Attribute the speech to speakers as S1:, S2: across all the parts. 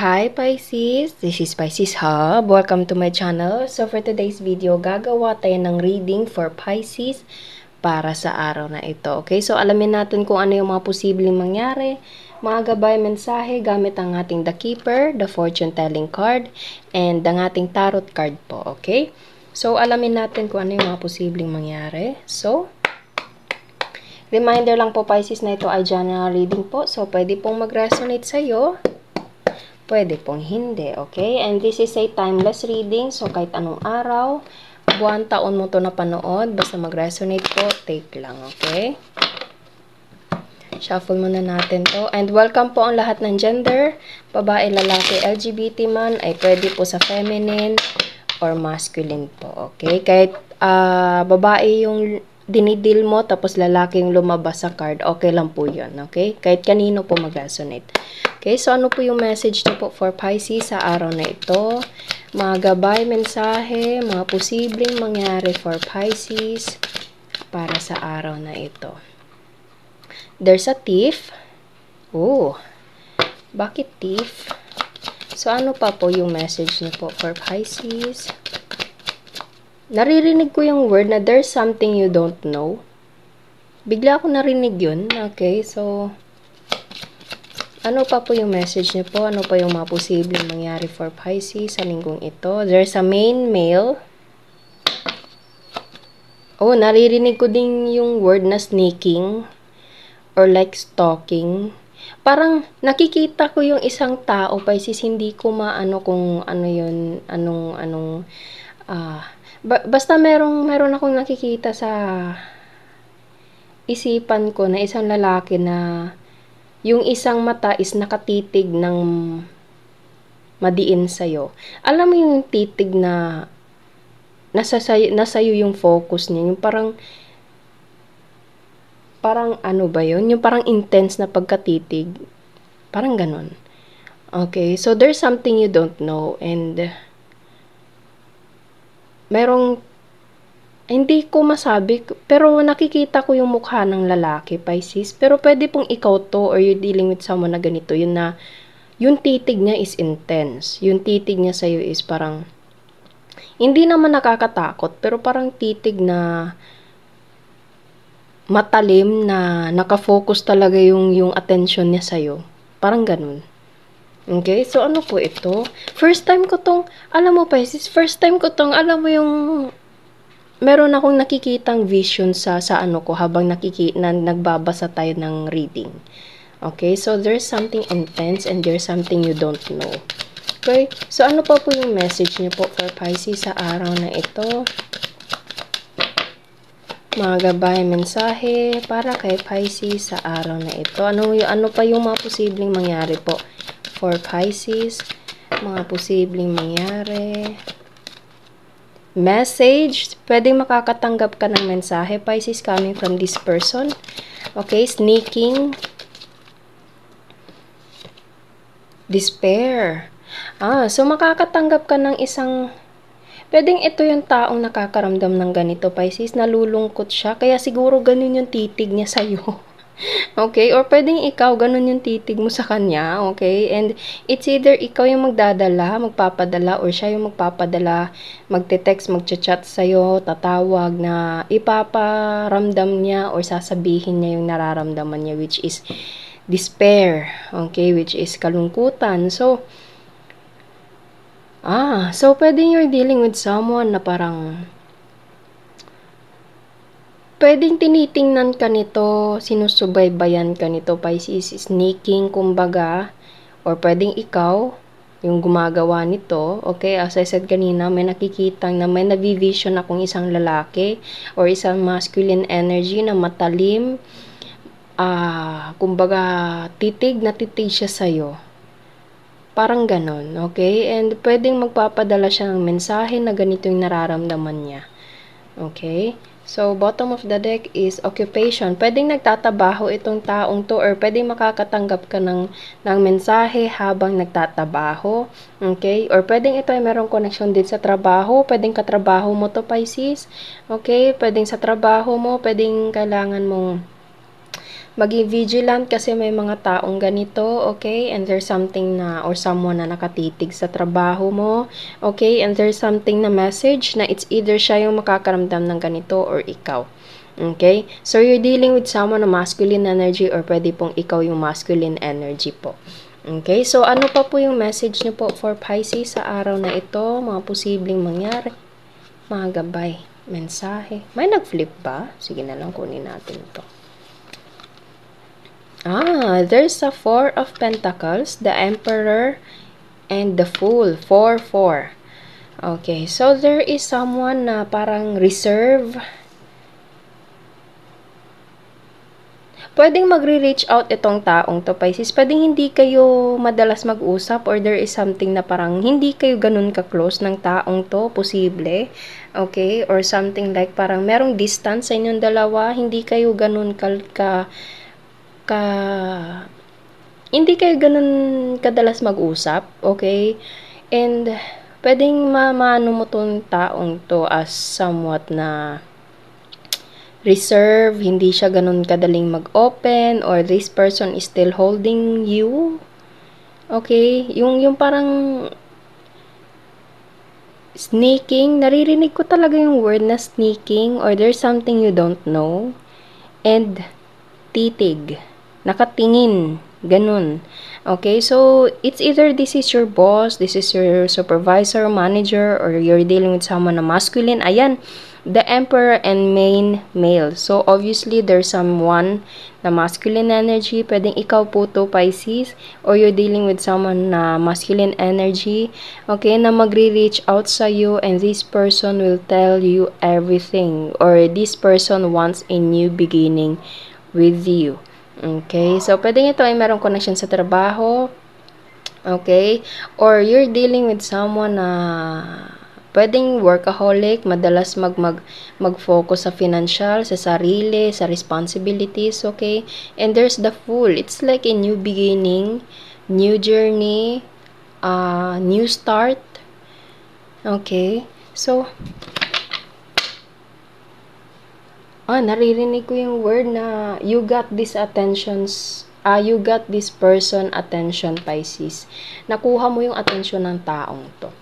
S1: Hi Pisces! This is Pisces Hub. Welcome to my channel. So for today's video, gagawa tayo ng reading for Pisces para sa araw na ito. Okay? So alamin natin kung ano yung mga posibleng mangyari, mga gabay, mensahe gamit ang ating The Keeper, the Fortune Telling card, and ang ating Tarot card po. Okay? So alamin natin kung ano yung mga posibleng mangyari. So, reminder lang po Pisces na ito ay general reading po. So pwede pong mag-resonate sa'yo. Pwede pong hindi, okay? And this is a timeless reading, so kahit anong araw, buwan, taon mo to napanood, basta mag-resonate po, take lang, okay? Shuffle muna natin to. And welcome po ang lahat ng gender, babae, lalaki, LGBT man, ay pwede po sa feminine or masculine po, okay? Kahit babae yung dinidil mo, tapos lalaki yung lumabas sa card, okay lang po yun, okay? Kahit kanino po mag-resonate. Okay, so ano po yung message niyo po for Pisces sa araw na ito? Mga gabay, mensahe, mga posibleng mangyari for Pisces para sa araw na ito. There's a thief. Oh, bakit thief? So ano pa po yung message niyo po for Pisces? Naririnig ko yung word na there's something you don't know. Bigla ako narinig yun. Okay, so ano pa po yung message niyo po? Ano pa yung mga posibleng mangyari for Pisces sa linggong ito? There's a main male. Oh, naririnig ko din yung word na sneaking or like stalking. Parang nakikita ko yung isang tao, Pisces, hindi ko maano kung ano yun, basta meron akong nakikita sa isipan ko na isang lalaki na yung isang mata is nakatitig ng madiin sa'yo. Alam mo yung titig na nasa sayo yung focus niya. Yung parang ano ba yun? Yung parang intense na pagkatitig. Parang ganun. Okay, so there's something you don't know. And hindi ko masabi, pero nakikita ko yung mukha ng lalaki, Pisces. Pero pwede pong ikaw to or you're dealing with someone na ganito. Yun na, yung titig niya is intense. Yung titig niya sa'yo is parang, hindi naman nakakatakot, pero parang titig na matalim na nakafocus talaga yung attention niya sa'yo. Parang ganun. Okay, so ano po ito? First time ko tong, alam mo Pisces, alam mo yung meron akong nakikitang vision sa ano ko habang nagbabasa tayo ng reading. Okay, so there's something intense and there's something you don't know. Okay, so ano pa po yung message niyo po for Pisces sa araw na ito? Mga gabay, mensahe para kay Pisces sa araw na ito. Ano pa yung mga posibleng mangyari po for Pisces? Mga posibleng mangyari. Message, pwedeng makakatanggap ka ng mensahe, Pisces, coming from this person. Okay, sneaking. Despair. So makakatanggap ka ng isang, pwedeng ito yung taong nakakaramdam ng ganito, Pisces, nalulungkot siya, kaya siguro ganun yung titig niya sa'yo. Okay, or pwedeng ikaw, ganun yung titig mo sa kanya, okay? And it's either ikaw yung magpapadala, or siya yung magpapadala, magte-text, magchat-chat sa'yo, tatawag na ipaparamdam niya or sasabihin niya yung nararamdaman niya, which is despair, okay? Which is kalungkutan. So pwedeng you're dealing with someone na parang pwedeng tinitingnan ka nito, sinusubaybayan ka nito, Pisces, sneaking, kumbaga, or pwedeng ikaw, yung gumagawa nito, okay, as I said kanina, may navivision akong isang lalaki, or isang masculine energy na matalim, kumbaga, titig siya sa'yo. Parang ganon, okay, and pwedeng magpapadala siya ng mensahe na ganito yung nararamdaman niya, okay. So, bottom of the deck is occupation. Pwedeng nagtatabaho itong taong to or pwedeng makakatanggap ka ng mensahe habang nagtatabaho. Okay? Or pwedeng ito ay merong connection din sa trabaho. Pwedeng katrabaho mo to, Pisces. Okay? Pwedeng sa trabaho mo, pwedeng kailangan mong maging vigilant kasi may mga taong ganito, okay? And there's something na, or someone na nakatitig sa trabaho mo, okay? And there's something na message na it's either siya yung makakaramdam ng ganito or ikaw. Okay? So, you're dealing with someone na masculine energy or pwede pong ikaw yung masculine energy po. Okay? So, ano pa po yung message nyo po for Pisces sa araw na ito? Mga posibleng mangyari. Mga gabay. Mensahe. May nag-flip ba? Sige na lang, kunin natin ito. There's a Four of Pentacles, the Emperor, and the Fool. 4-4. Okay, so there is someone na parang reserve. Pwedeng magre-reach out itong taong to, Pisces. Pwedeng hindi kayo madalas mag-usap or there is something na parang hindi kayo ganun ka-close ng taong to, posible. Okay? Or something like parang merong distance sa inyong dalawa, hindi kayo ganun hindi kayo ganun kadalas mag-usap. Okay? And pwedeng maano mo tong taong to as somewhat na reserve, hindi siya ganun kadaling mag-open, or this person is still holding you. Okay? Yung parang sneaking, naririnig ko talaga yung word na sneaking, or there's something you don't know. And titig, nakatingin, ganun. Okay? So, it's either this is your boss, this is your supervisor, manager, or you're dealing with someone na masculine. Ayan, the Emperor and main male. So, obviously, there's someone na masculine energy. Pwedeng ikaw po to, Pisces. Or you're dealing with someone na masculine energy. Okay, na magre-reach out sa you and this person will tell you everything. Or this person wants a new beginning with you. Okay, so pwedeng ito ay merong connection sa trabaho. Okay, or you're dealing with someone na pwedeng workaholic, madalas mag-focus sa financial, sa sarili, sa responsibilities, okay? And there's the Fool. It's like a new beginning, new journey, new start. Okay? So, naririnig ko yung word na you got this attentions, you got this person attention, Pisces. Nakuha mo yung attention ng taong to.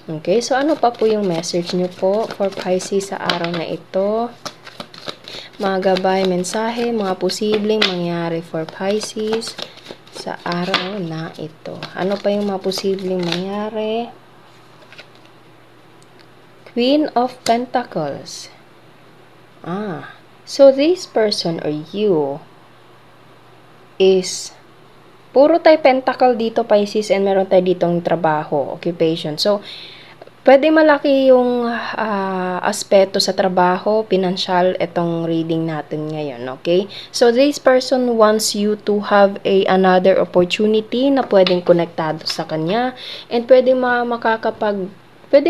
S1: Okay, so ano pa po yung message nyo po for Pisces sa araw na ito? Mga gabay, mensahe, mga posibleng mangyari for Pisces sa araw na ito. Ano pa yung mga posibleng mangyari? Queen of Pentacles. So this person or you is puro tayo pentacle dito, Pisces, and meron tayo ditong trabaho, occupation. So, pwede malaki yung aspeto sa trabaho, financial, itong reading natin ngayon, okay? So, this person wants you to have another opportunity na pwedeng konektado sa kanya, and pwede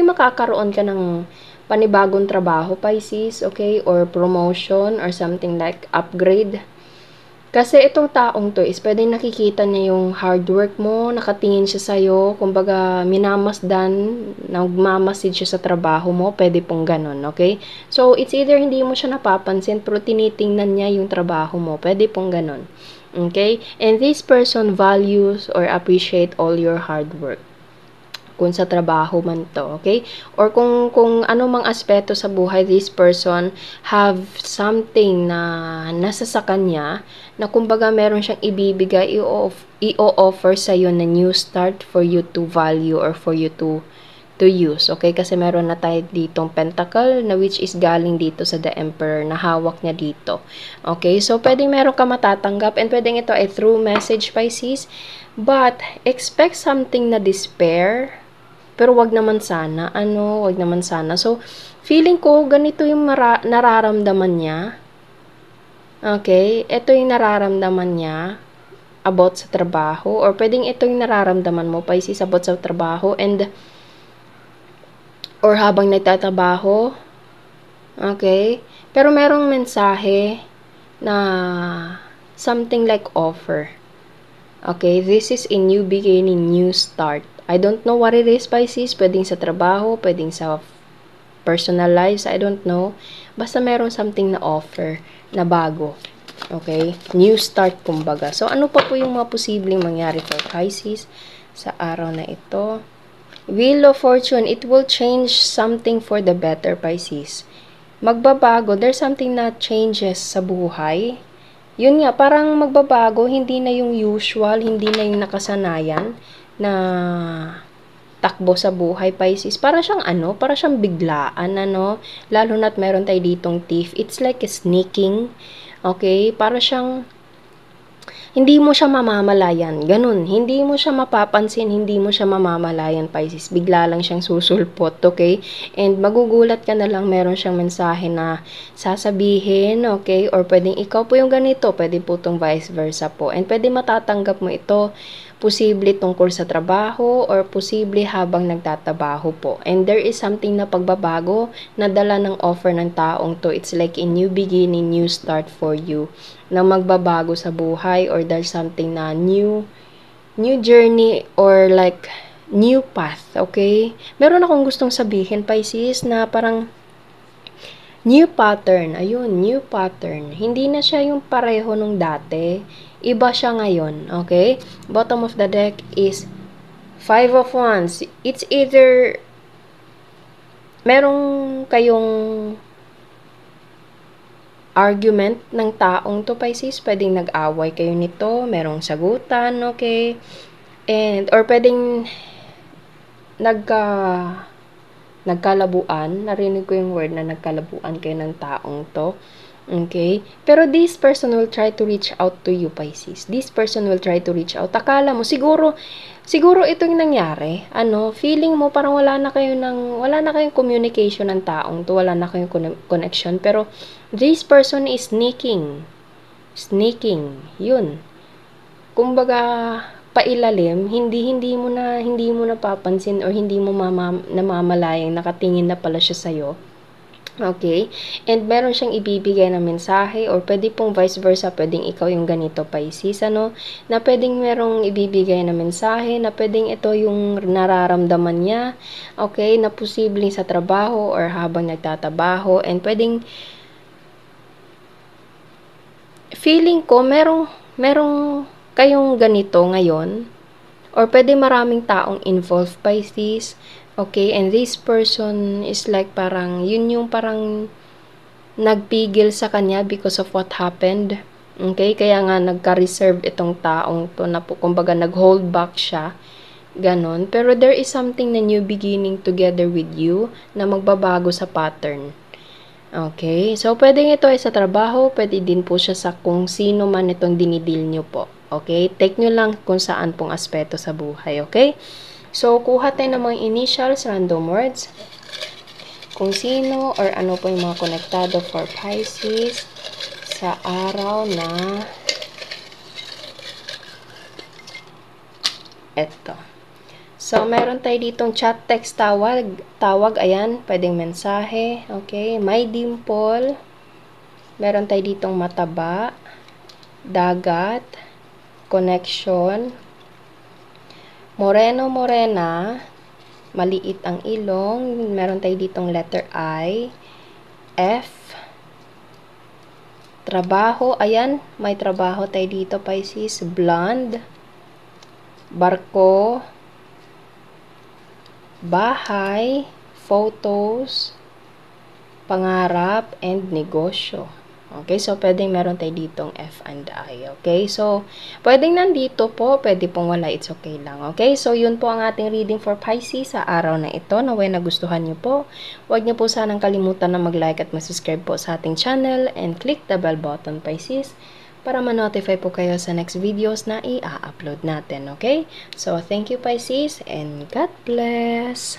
S1: makakaroon ka ng panibagong trabaho, Pisces, okay? Or promotion, or something like upgrade. Kasi itong taong to is pwedeng nakikita niya yung hard work mo, nakatingin siya sa'yo, kumbaga minamasdan, nagmamasid siya sa trabaho mo, pwede pong ganun, okay? So, it's either hindi mo siya napapansin, pero tinitingnan niya yung trabaho mo, pwede pong ganun, okay? And this person values or appreciate all your hard work. Kung sa trabaho man to, okay? Or kung ano mang aspeto sa buhay, this person have something na nasa sa kanya, na kumbaga meron siyang ibibigay, i-offer sa iyo na new start for you to value or for you to use, okay? Kasi meron na tayo ditong pentacle na which is galing dito sa the Emperor na hawak niya dito, okay? So, pwedeng meron ka matatanggap and pwedeng ito ay through message, Pisces, but expect something na despair. Pero wag naman sana, wag naman sana. So, feeling ko, ganito yung nararamdaman niya. Okay? Ito yung nararamdaman niya about sa trabaho. Or pwedeng ito yung nararamdaman mo, Pisces, about sa trabaho. And, or habang nagtatrabaho. Okay? Pero merong mensahe na something like offer. Okay? This is a new beginning, new start. I don't know what it is, Pisces. Pwedeng sa trabaho, pwedeng sa personal lives, I don't know. Basta meron something na offer na bago. Okay? New start, kumbaga. So, ano pa po yung mga posibleng mangyari for Pisces sa araw na ito? Wheel of Fortune, it will change something for the better, Pisces. Magbabago, there's something na changes sa buhay. Yun nga, parang magbabago, hindi na yung usual, hindi na yung nakasanayan na takbo sa buhay, Pisces. Para siyang para siyang biglaan, lalo na't meron tayo ditong thief. It's like a sneaking, okay? Para siyang hindi mo siya mamamalayan. Ganun. Hindi mo siya mapapansin, hindi mo siya mamamalayan, Pisces. Bigla lang siyang susulpot, okay? And magugulat ka na lang, meron siyang mensahe na sasabihin, okay? Or pwedeng ikaw po yung ganito, pwede po itong vice versa po. And pwede matatanggap mo ito, posible tungkol sa trabaho or posible habang nagtatabaho po. And there is something na pagbabago na dala ng offer ng taong to. It's like a new beginning, new start for you na magbabago sa buhay or there's something na new journey or like new path, okay? Meron akong gustong sabihin, Pisces, na parang new pattern. Ayun, new pattern. Hindi na siya yung pareho nung dati. Iba siya ngayon, okay? Bottom of the deck is 5 of Wands. It's either merong kayong argument ng taong to, Pisces. Pwedeng nag-away kayo nito. Merong sagutan, okay? And, or pwedeng nagkalabuan. Narinig ko yung word na nagkalabuan kayo ng taong to. Okay? Pero this person will try to reach out to you, Pisces. This person will try to reach out. Akala mo, siguro ito yung nangyari. Feeling mo parang wala na kayong communication ng taong to, wala na kayong connection. Pero this person is sneaking. Yun. Kumbaga, pailalim, hindi mo napapansin or hindi mo namamalayang nakatingin na pala siya sa'yo. Okay? And meron siyang ibibigay na mensahe or pwede pong vice versa, pwedeng ikaw yung ganito, Pisces, na pwedeng merong ibibigay na mensahe, na pwedeng ito yung nararamdaman niya, okay, na posibleng sa trabaho or habang nagtatabaho, and pwedeng feeling ko merong kayong ganito ngayon or pwede maraming taong involved, Pisces. Okay, and this person is like parang, yun yung parang nagpigil sa kanya because of what happened. Okay, kaya nga nagka-reserve itong taong to na kumbaga nag-hold back siya. Ganon. Pero there is something na new beginning together with you na magbabago sa pattern. Okay, so pwedeng ito ay sa trabaho, pwede din po siya sa kung sino man itong dinidil nyo po. Okay, take nyo lang kung saan pong aspeto sa buhay. Okay? So, kuha tayo ng mga initials, random words. Kung sino or ano po yung mga konektado for Pisces sa araw na eto. So, meron tayo ditong chat, text, tawag, ayan, pwedeng mensahe. Okay, may dimple. Meron tayo ditong mataba, dagat, connection, moreno, morena, maliit ang ilong, meron tayo ditong letter I, F, trabaho, ayan, may trabaho tayo dito, Pisces, blonde, barko, bahay, photos, pangarap, and negosyo. Okay, so pwedeng meron tayo ditong F and I. Okay, so pwedeng nandito po, pwede pong wala, it's okay lang. Okay, so yun po ang ating reading for Pisces sa araw na ito. Naway nagustuhan nyo po. Huwag nyo po sanang kalimutan na mag-like at mag-subscribe po sa ating channel and click the bell button, Pisces, para ma-notify po kayo sa next videos na i-upload natin. Okay, so thank you, Pisces, and God bless!